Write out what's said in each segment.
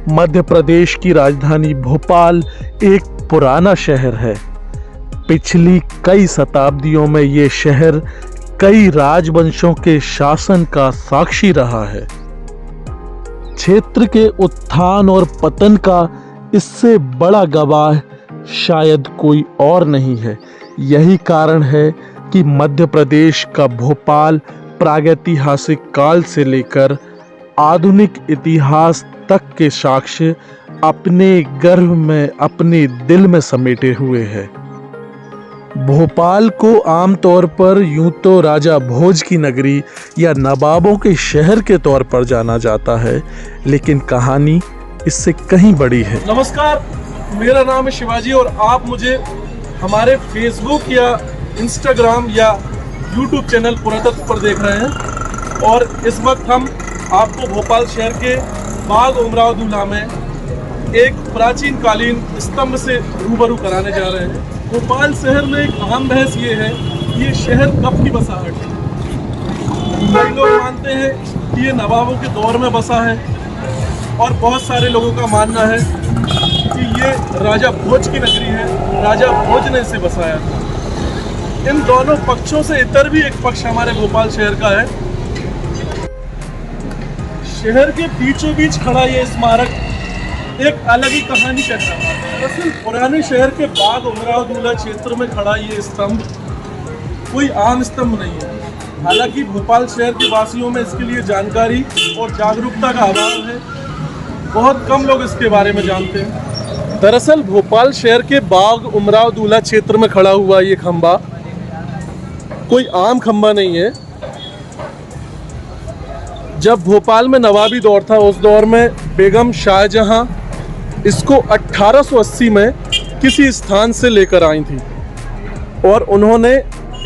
मध्य प्रदेश की राजधानी भोपाल एक पुराना शहर है। पिछली कई शताब्दियों में ये शहर कई राजवंशों के शासन का साक्षी रहा है। क्षेत्र के उत्थान और पतन का इससे बड़ा गवाह शायद कोई और नहीं है। यही कारण है कि मध्य प्रदेश का भोपाल प्रागैतिहासिक काल से लेकर आधुनिक इतिहास तक के साक्ष्य अपने गर्भ में, अपने दिल में समेटे हुए है। भोपाल को आमतौर पर यूं तो राजा भोज की नगरी या नवाबों के शहर के तौर पर जाना जाता है, लेकिन कहानी इससे कहीं बड़ी है। नमस्कार, मेरा नाम है शिवाजी और आप मुझे हमारे फेसबुक या इंस्टाग्राम या यूट्यूब चैनल पुरातत्व पर देख रहे हैं और इस वक्त हम आपको भोपाल शहर के बाग उमराव दूल्हा में एक प्राचीन कालीन स्तंभ से रूबरू कराने जा रहे हैं। भोपाल शहर में एक अहम बहस ये है कि ये शहर कब की बसाहट है। कई लोग मानते हैं कि ये नवाबों के दौर में बसा है और बहुत सारे लोगों का मानना है कि ये राजा भोज की नगरी है, राजा भोज ने इसे बसाया था। इन दोनों पक्षों से इतर भी एक पक्ष हमारे भोपाल शहर का है। शहर के बीचों बीच खड़ा ये स्मारक एक अलग ही कहानी कहता है। दरअसल पुराने शहर के बाग उमराव दूल्हा क्षेत्र में खड़ा ये स्तंभ कोई आम स्तंभ नहीं है। हालांकि भोपाल शहर के वासियों में इसके लिए जानकारी और जागरूकता का अभाव है। बहुत कम लोग इसके बारे में जानते हैं। दरअसल भोपाल शहर के बाग उमराव दूल्हा क्षेत्र में खड़ा हुआ ये खंबा कोई आम खंबा नहीं है। जब भोपाल में नवाबी दौर था, उस दौर में बेगम शाहजहां इसको 1880 में किसी स्थान से लेकर आई थी और उन्होंने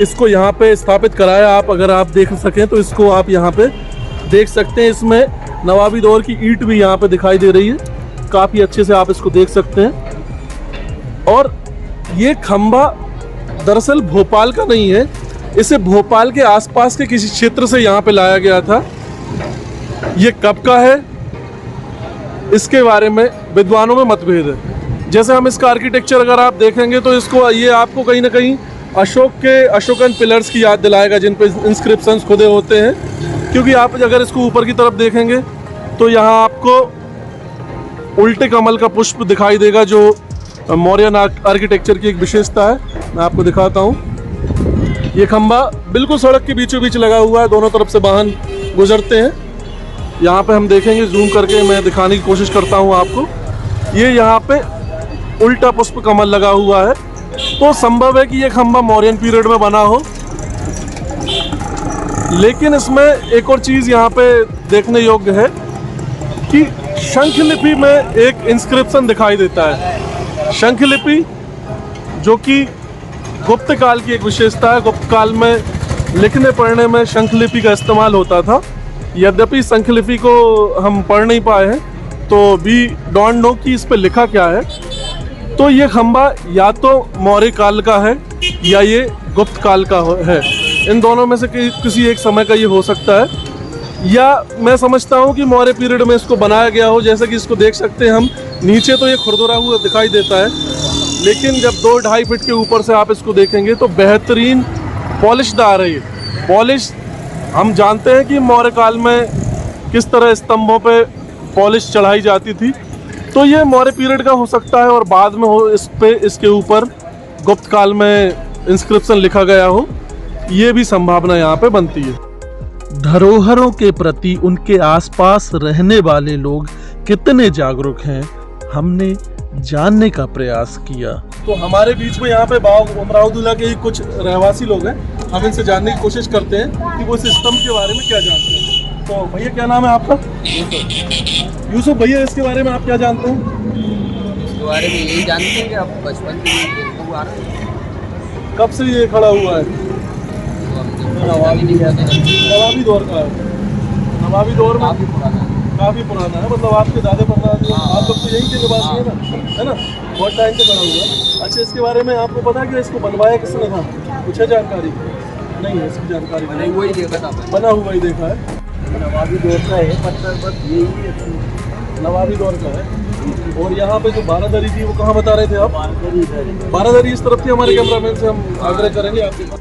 इसको यहाँ पे स्थापित कराया। आप अगर आप देख सकें तो इसको आप यहाँ पे देख सकते हैं। इसमें नवाबी दौर की ईंट भी यहाँ पे दिखाई दे रही है, काफ़ी अच्छे से आप इसको देख सकते हैं। और ये खंबा दरअसल भोपाल का नहीं है, इसे भोपाल के आसपास के किसी क्षेत्र से यहाँ पे लाया गया था। ये कब का है इसके बारे में विद्वानों में मतभेद है। जैसे हम इसका आर्किटेक्चर अगर आप देखेंगे तो इसको ये आपको कहीं ना कहीं अशोकन पिलर्स की याद दिलाएगा, जिन पे इंस्क्रिप्शंस खुदे होते हैं। क्योंकि आप अगर इसको ऊपर की तरफ देखेंगे तो यहाँ आपको उल्टे कमल का पुष्प दिखाई देगा, जो मौर्यन आर्किटेक्चर की एक विशेषता है। मैं आपको दिखाता हूँ। ये खंबा बिल्कुल सड़क के बीचों बीच लगा हुआ है, दोनों तरफ से वाहन गुजरते हैं। यहाँ पे हम देखेंगे, जूम करके मैं दिखाने की कोशिश करता हूँ आपको। ये यहाँ पे उल्टा पुष्प कमल लगा हुआ है, तो संभव है कि ये खंबा मौर्यन पीरियड में बना हो। लेकिन इसमें एक और चीज़ यहाँ पे देखने योग्य है कि शंखलिपि में एक इंस्क्रिप्शन दिखाई देता है। शंखलिपि जो कि गुप्त काल की एक विशेषता है। गुप्त काल में लिखने पढ़ने में शंखलिपि का इस्तेमाल होता था। यद्यपि शंखलिपि को हम पढ़ नहीं पाए हैं, तो वी डोंट नो कि इस पे लिखा क्या है। तो ये खंबा या तो मौर्य काल का है या ये गुप्त काल का है। इन दोनों में से किसी एक समय का ये हो सकता है। या मैं समझता हूँ कि मौर्य पीरियड में इसको बनाया गया हो। जैसे कि इसको देख सकते हैं हम, नीचे तो ये खुरदुरा हुआ दिखाई देता है, लेकिन जब 2-2.5 फीट के ऊपर से आप इसको देखेंगे तो बेहतरीन पॉलिशदार है। ये पॉलिश हम जानते हैं कि मौर्य काल में किस तरह स्तंभों पे पॉलिश चढ़ाई जाती थी, तो ये मौर्य पीरियड का हो सकता है और बाद में हो इसके ऊपर गुप्त काल में इंस्क्रिप्शन लिखा गया हो। ये भी संभावना यहाँ पे बनती है। धरोहरों के प्रति उनके आसपास रहने वाले लोग कितने जागरूक हैं, हमने जानने का प्रयास किया। तो हमारे बीच में यहाँ पे बाग उमराव दूल्हा के ही कुछ रहवासी लोग हैं। हम इनसे जानने की कोशिश करते हैं कि वो इस स्तंभ के बारे में क्या जानते हैं। तो भैया, क्या नाम है आपका? यूसुफ भैया, इसके बारे में आप क्या जानते हैं? इसके बारे में यही जानते हैं कि आप बचपन से देखते हुए आ रहे हैं। कब से ये खड़ा हुआ है? नवाबी दौर का है। नवाबी दौर में काफ़ी पुराना है। मतलब आपके दादे परदादे, आप लोग तो यहीं के निवासी है ना? बहुत टाइम से बना हुआ है। अच्छा, इसके बारे में आपको पता है कि इसको बनवाया किसने था? कुछ है जानकारी? नहीं है इसकी जानकारी। नहीं, वही देखा था, बना हुआ ही देखा है। नवाबी दौर का है पत्थर, बस यही नवाबी दौर का है। और यहाँ पे जो बारादरी थी वो कहाँ बता रहे थे आप? बारादरी इस तरफ थी। हमारे कैमरामैन से हम आग्रह करेंगे आपके पास।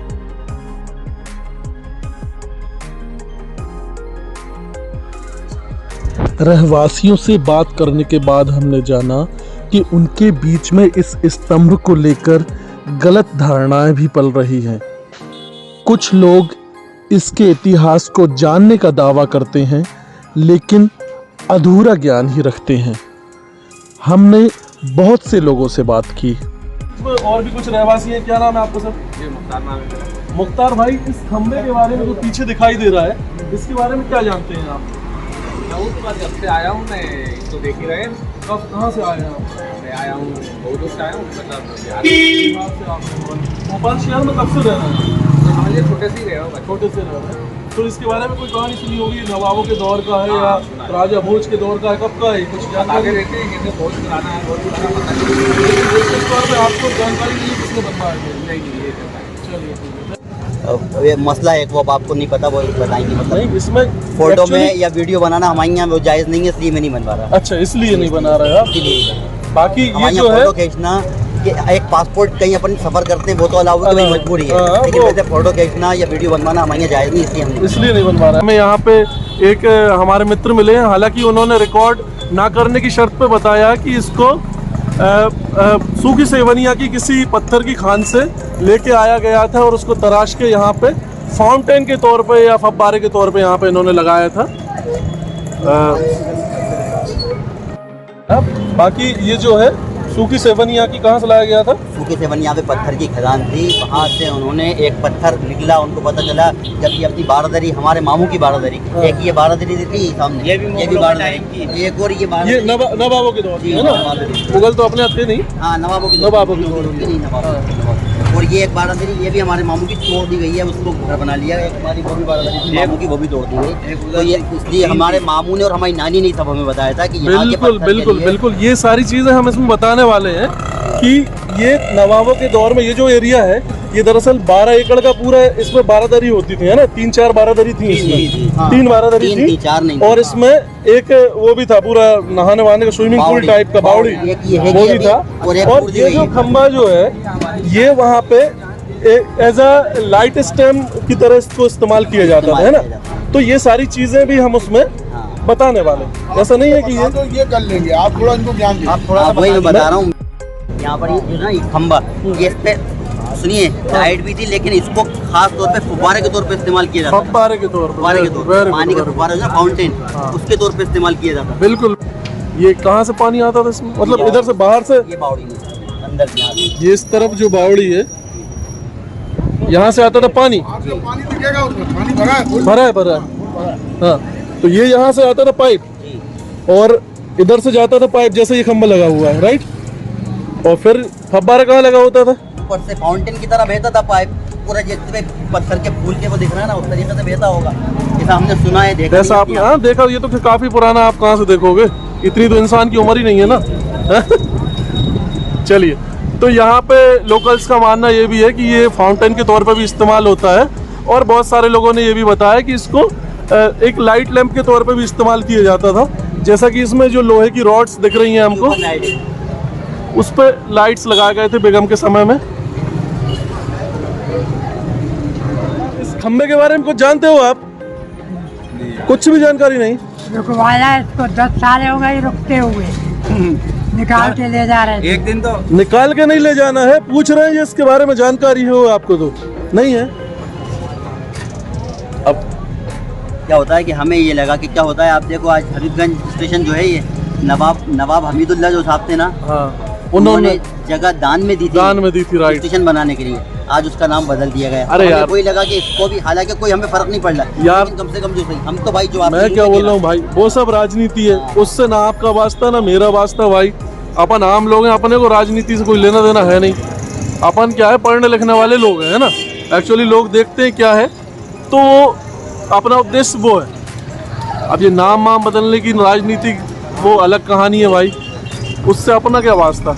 रहवासियों से बात करने के बाद हमने जाना कि उनके बीच में इस स्तंभ को लेकर गलत धारणाएं भी पल रही हैं। कुछ लोग इसके इतिहास को जानने का दावा करते हैं लेकिन अधूरा ज्ञान ही रखते हैं। हमने बहुत से लोगों से बात की। और भी कुछ रहवासी हैं। क्या नाम है आपका सर? ये मुख्तार नाम है। मुख्तार भाई, इस खंबे के बारे में जो पीछे दिखाई दे रहा है, इसके बारे में क्या जानते हैं आप? जब से आया हूँ मैं, इसको देख ही रहे। कब, कहाँ से आए हैं आप? मैं आया हूँ बहुत दूर से आया हूँ, मतलब बिहार बिहार से आप हैं। भोपाल शहर में कब से रह रहे हैं? से। समझ लीजिए छोटे से ही रहे हो बच्चे। छोटे से रह रहे हैं। तो इसके बारे में कोई कहानी सुनी होगी? नवाबों के दौर का है या हाँ, सुना है। राजा भोज के दौर का है? कब का है? कुछ आगे जानकारी? रहते हैं कहते बहुत पुराना है, बहुत पुराना पता नहीं। इस तौर पे आपको जानकारी नहीं है किसने बनवाया है? नहीं ये करता है। चलिए ठीक है। ये मसला है, वो अब आपको नहीं पता, वो बताएंगे। मतलब नहीं, इसमें फोटो actually- में या वीडियो बनाना हमारे यहाँ वो जायज़ नहीं है, इसलिए मैं नहीं बनवा रहा। अच्छा, इसलिए नहीं बना रहे आप। इसीलिए बाकी ये हमारे जो यहाँ है फोटो खींचना, कि एक पासपोर्ट कहीं अपन सफर करते हैं वो तो अलाउ है, हाँ, मजबूरी है, हाँ, लेकिन वो- वैसे फोटो खींचना या वीडियो बनवाना हमारे यहाँ जायज़ नहीं, इसलिए हम इसलिए नहीं बनवा रहा है। हमें यहाँ पे एक हमारे मित्र मिले हैं, हालांकि उन्होंने रिकॉर्ड ना करने की शर्त पे बताया कि इसको सूखी सेवनिया की किसी पत्थर की खान से लेके आया गया था और उसको तराश के यहाँ पे फाउंटेन के तौर पे या फव्वारे के तौर पे यहाँ पे इन्होंने लगाया था। बाकी ये जो है सूखी सेवनिया की कहाँ से लाया गया था? सूखे सेवन यहाँ पे पत्थर की खदान थी, वहाँ से उन्होंने एक पत्थर निकला, उनको पता चला जब ये अपनी बारादरी, हमारे मामू की बारादरी, हाँ। एक ये बारादरी थी सामने, ये भी बारादरी, एक और ये ये बारादरी, नवाबों के दौर की जी, है ना? नवाबों मुगल तो अपने थे नहीं। हाँ नवाबों की नवाबों की दौर नहीं, नवाबों की। और ये एक बारादरी, ये भी हमारे मामू की तोड़ दी गई है, उसको घर बना लिया। एक हमारी वो भी बारादरी थी मामू की, वो भी तोड़ दी गई। तो ये इसलिए हमारे मामू ने और हमारी नानी ने सब हमें बताया था कि यहाँ के बिल्कुल पत्थर के बिल्कुल लिए- बिल्कुल, ये सारी चीजें हम इसमें बताने वाले हैं कि ये नवाबों के दौर में ये जो एरिया है, ये दरअसल 12 एकड़ का पूरा है। इसमें बारादरी होती थी, है ना? 3-4 बारादरी थी जी, जी, इसमें। हाँ। 3 बारादरी तीन थी थी, 4 नहीं और थी। इसमें एक वो भी था पूरा नहाने वहाने का स्विमिंग पूल बावड़ी, टाइप का, बावड़ी, एक ये है वो कि भी था। और एक और पूर्वी ये जो हुई है। खंबा जो है, ये वहाँ पे एज अ लाइट स्टैम की तरह इसको इस्तेमाल किया जाता था, है इस्तेमाल किया ना? तो ये सारी चीजें भी हम उसमें हाँ। बताने वाले हैं। ऐसा नहीं है कि ये तो ये कर लेंगे, आप थोड़ा इनको ज्ञान दीजिए। आप थोड़ा वही मैं बता रहा हूँ। यहाँ पर ये ना ये खंबा, ये इस पे सुनिए लाइट भी थी, लेकिन इसको खास तौर पे फुब्बारे के तौर पे इस्तेमाल किया जाता है। फव्वारे के तौर पर, फुब्बारे के तौर Very पे, good, पानी का very good। फुब्बारा जो है फाउंटेन, हाँ। उसके तौर पे इस्तेमाल किया जाता है। बिल्कुल। ये कहाँ से पानी आता था इसमें? मतलब इधर से, बाहर से? ये बावड़ी में अंदर से यहाँ से। ये इस तरफ जो बावड़ी है, यहाँ से आता था पानी। आपको पानी दिखेगा उसमें, पानी भरा है फुल। भरा है। हाँ, तो ये यहाँ से आता था पाइप जी। और इधर से जाता था पाइप, जैसे ये खंबा लगा हुआ है, राइट? और फिर फव्वारा कहाँ लगा होता था? ऊपर से फाउंटेन की तरह बहता था पाइप, पूरा जितने पत्थर के फूल के वो दिख रहा है ना, उस तरीके से बहता होगा, जैसा हमने सुना है, देखा जैसा नहीं आपने, किया। हाँ देखा, ये तो फिर काफी पुराना, आप कहाँ से देखोगे? इतनी तो इंसान की उम्र ही नहीं है ना। चलिए, तो यहाँ पे लोकल्स का मानना ये भी है कि ये फाउंटेन के तौर पर भी इस्तेमाल होता है और बहुत सारे लोगों ने ये भी बताया कि इसको एक लाइट लैंप के तौर पर भी इस्तेमाल किया जाता था। जैसा कि इसमें जो लोहे की रॉड्स दिख रही हैं हमको, ऊपर लाइट है। उस पे लाइट्स लगाए गए थे बेगम के समय में। इस खंबे के बारे में कुछ जानते हो आप? कुछ भी जानकारी नहीं? रुकवाया इसको 10 साल हो गए रुकते हुए, निकाल के ले जा रहे थे। एक दिन तो निकाल के नहीं ले जाना है, पूछ रहे हैं ये इसके बारे में जानकारी हो आपको? तो नहीं है। अब क्या होता है कि हमें ये लगा कि क्या होता है, आप देखो आज हबीबगंज स्टेशन जो है, ये नवाब हमीदुल्ला जो साहब थे ना, हाँ, उन्होंने जगह दान में दी थी, दान में दी थी, राइट। स्टेशन बनाने के लिए। आज उसका नाम बदल दिया गया। अरे हमें यार। कोई लगा कि इसको भी, हालांकि कोई हमें फर्क नहीं पड़ रहा यार। लेकिन कम से कम जो सही, हम तो भाई जो आप मैं क्या बोल रहा हूँ भाई, वो सब राजनीति है, उससे ना आपका वास्ता ना मेरा वास्ता भाई। अपन आम लोग हैं, अपने को राजनीति से कोई लेना देना है नहीं। अपन क्या है, पढ़ने लिखने वाले लोग हैं, है ना? एक्चुअली लोग देखते हैं क्या है, तो अपना उद्देश्य वो है। अब ये नाम वाम बदलने की राजनीति वो अलग कहानी है भाई, उससे अपना क्या वास्ता।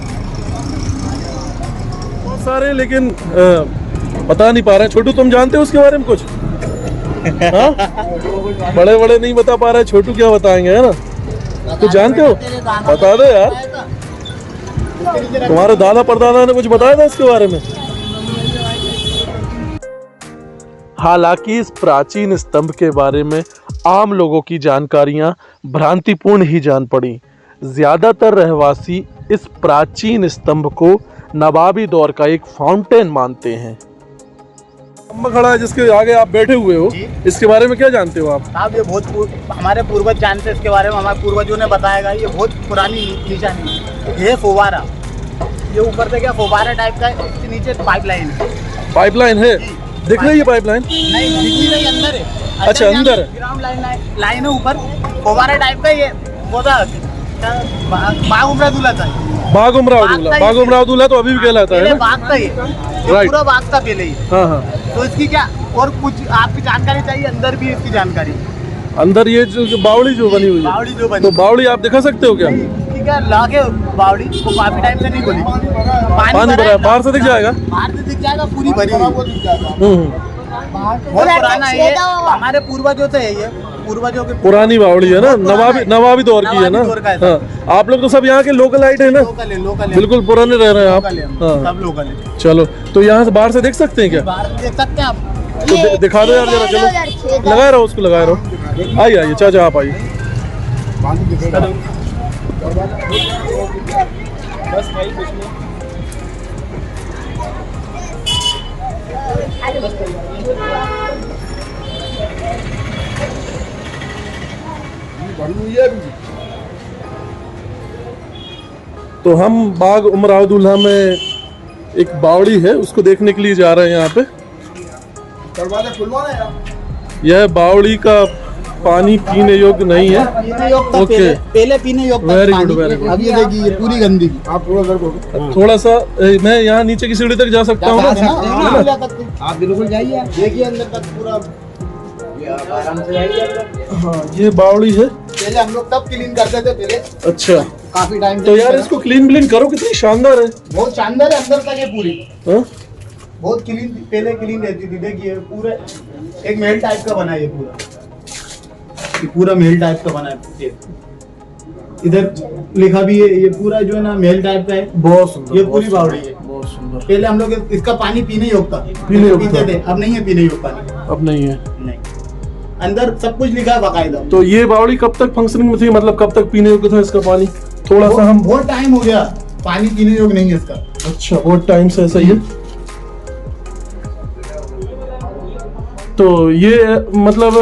बहुत सारे, लेकिन बता नहीं पा रहे हैं। छोटू, तुम जानते हो उसके बारे में कुछ? हाँ? बड़े बड़े नहीं बता पा रहे, छोटू क्या बताएंगे, है ना? तो जानते हो? बता दो यार, तुम्हारे दादा परदादा ने कुछ बताया था इसके बारे में? हालांकि इस प्राचीन स्तंभ के बारे में आम लोगों की जानकारियां भ्रांतिपूर्ण ही जान पड़ी। ज्यादातर रहवासी इस प्राचीन स्तंभ को नवाबी दौर का एक फाउंटेन मानते हैं। स्तंभ खड़ा है जिसके आगे आप बैठे हुए हो, इसके बारे में क्या जानते हो आप? साहब ये बहुत हमारे पूर्वज जानते हैं इसके बारे में, हमारे पूर्वजों ने बताया। ये बहुत पुरानी निशानी है। ये फुवारा, ये ऊपर से क्या फुवारा टाइप का है, इसके नीचे पाइपलाइन है। पाइपलाइन है, दिख रही है पाइपलाइन? नहीं दिखी नहीं, अंदर है। अच्छा, अंदर है। ग्राउंड लाइन है ऊपर, फुवारा टाइप का। ये बाग उमरा दूल्हा था। बाग उमरा दूल्हा तो अभी भी कहलाता है ना? बाग था ये Right. पूरा बाग था पहले ही। हाँ हाँ। तो इसकी क्या और कुछ आपकी जानकारी चाहिए? अंदर भी इसकी जानकारी, अंदर ये जो बावड़ी जो बनी हुई है, बावड़ी जो बनी, तो बावड़ी आप दिखा सकते हो क्या? ठीक है, लाके बावड़ी को काफी टाइम से नहीं खोली। पानी भरा है, बाहर से दिख जाएगा? बाहर से दिख जाएगा, पूरी भरी हुई। बहुत पुराना है ये, हमारे पूर्वजों से है ये, पूर्वजों के पुरानी बावड़ी है ना, नवाबी दौर की है ना? नवाबी दौर का है। हाँ। आप लोग तो सब यहाँ के लोकलाइट है ना? लोकल है, बिल्कुल पुराने रह रहे हैं आप। हाँ। सब लोकल है। चलो, तो यहाँ से बाहर से देख सकते हैं क्या? बाहर देख सकते हैं आप। तो दिखा दो यार जरा, चलो लगाए रहो, उसको लगाए रहो। आइए चाचा आप आइए। बड़ी हुई है अभी। तो हम बाग उमराव दूल्हा में एक बावड़ी है, उसको देखने के लिए जा रहे हैं यहाँ पे। दरवाजा खुलवाना है यार। यह बावड़ी का पानी पीने योग्य नहीं है। पीने योग्य था, ओके। पहले पीने योग्य था वेरी पानी। Good, very good. अब ये देखिए, ये पूरी गंदी। आप थोड़ा देर बोलो। थोड़ा सा मैं यहाँ नीचे की सीढ़ी तक जा सकता हूँ ना? आप बिल्कुल जाइए, देखिए अंदर तक पूरा आराम से जाइए। हाँ, ये बावड़ी है। पहले हम लोग तब क्लीन करते थे पहले, अच्छा, काफी टाइम। तो यार इसको क्लीन करो, कितनी शानदार है। बहुत शानदार है, अंदर तक है पूरी। हाँ? बहुत क्लीन, पहले क्लीन रहती थी। देखिए पूरा एक महल टाइप का बना है, ये पूरा महल टाइप का बना है। इधर लिखा भी है, ये पूरा जो है ना महल टाइप का है। बहुत सुंदर, ये पूरी बावड़ी है। बहुत सुंदर। पहले हम लोग इसका पानी पीने योग्य था, पीने योग्य पीते था। थे। अब नहीं है पीने योग्य पानी, अब नहीं है। नहीं। अंदर सब कुछ लिखा है बाकायदा। तो ये बावड़ी कब तक फंक्शनिंग में थी, मतलब कब तक पीने योग्य था इसका पानी? थोड़ा सा हम बहुत टाइम हो गया, पानी पीने योग्य नहीं है इसका। अच्छा, बहुत टाइम से ऐसा ही है। तो ये मतलब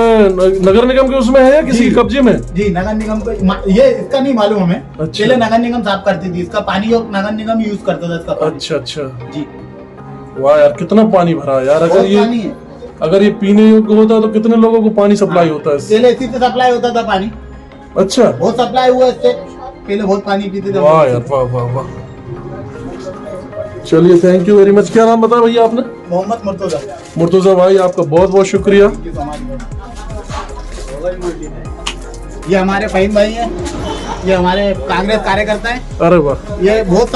नगर निगम के उसमें है या किसी के कब्जे में? जी, नगर निगम को ये इसका नहीं मालूम हमें। अच्छा। पहले नगर निगम साफ करती थी, इसका पानी नगर निगम यूज करता था इसका पानी। अच्छा अच्छा जी। वाह यार, कितना पानी भरा है यार। बहुत पानी है। अगर ये पीने योग्य होता तो कितने लोगों को पानी सप्लाई होता है इससे? पहले इसी से सप्लाई होता था पानी, अच्छा, बहुत सप्लाई हुआ इससे। पहले बहुत पानी पीते थे। वाह यार, वाह वाह वाह। चलिए, थैंक यू वेरी मच। क्या नाम बताया भैया आपने? मोहम्मद मुर्तजा। मुर्तजा भाई, आपका बहुत बहुत शुक्रिया। ये हमारे फहीम भाई हैं, ये हमारे कांग्रेस कार्यकर्ता हैं। अरे वाह, ये बहुत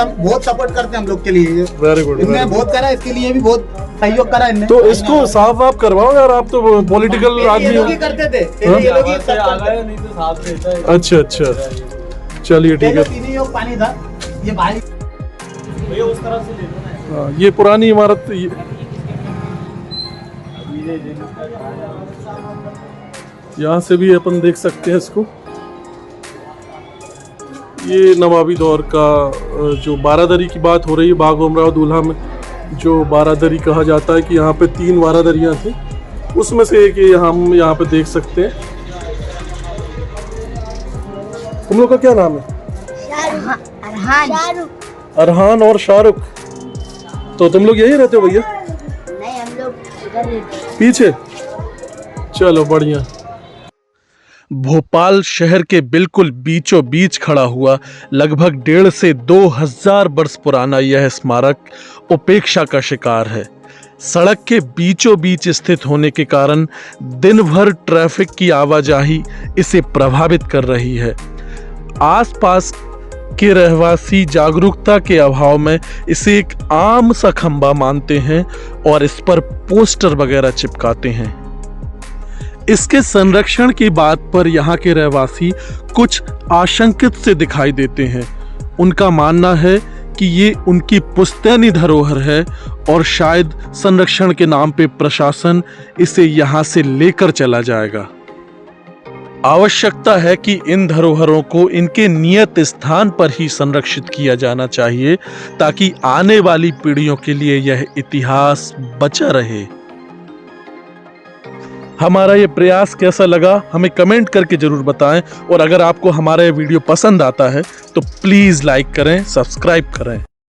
सपोर्ट करते हैं हम लोग के लिए। Very good. इनने बहुत करा, इसके लिए भी बहुत सहयोग करा इनने। तो इसको साफ वाफ करवाओ यार, आप तो पॉलिटिकल ये आदमी लोग ही हो। करते थे, पहले ये लोग ही सब करते थे। अच्छा अच्छा, चलिए ठीक पहले है। पीने योग्य पानी था। ये भाई उस तरफ से हाँ, ये पुरानी इमारत यहाँ से भी अपन देख सकते हैं इसको। ये नवाबी दौर का जो बारादरी की बात हो रही है, बाग उमराव दूल्हा में जो बारादरी कहा जाता है कि यहाँ पे 3 बारादरियाँ थी, उसमें से एक ये हम यहाँ पे देख सकते हैं। तुम लोग का क्या नाम है? अरहान और शाहरुख। तो तुम लोग यही रहते हो भैया? नहीं, हम लोग पीछे। चलो बढ़िया। भोपाल शहर के बिल्कुल बीचों बीच खड़ा हुआ लगभग 1.5 से 2,000 वर्ष पुराना यह स्मारक उपेक्षा का शिकार है। सड़क के बीचों बीच स्थित होने के कारण दिन भर ट्रैफिक की आवाजाही इसे प्रभावित कर रही है। आसपास के रहवासी जागरूकता के अभाव में इसे एक आम सा खंबा मानते हैं और इस पर पोस्टर वगैरह चिपकाते हैं। इसके संरक्षण की बात पर यहाँ के रहवासी कुछ आशंकित से दिखाई देते हैं। उनका मानना है कि ये उनकी पुश्तैनी धरोहर है और शायद संरक्षण के नाम पे प्रशासन इसे यहाँ से लेकर चला जाएगा। आवश्यकता है कि इन धरोहरों को इनके नियत स्थान पर ही संरक्षित किया जाना चाहिए ताकि आने वाली पीढ़ियों के लिए यह इतिहास बचा रहे। हमारा ये प्रयास कैसा लगा हमें कमेंट करके जरूर बताएं और अगर आपको हमारा ये वीडियो पसंद आता है तो प्लीज़ लाइक करें, सब्सक्राइब करें।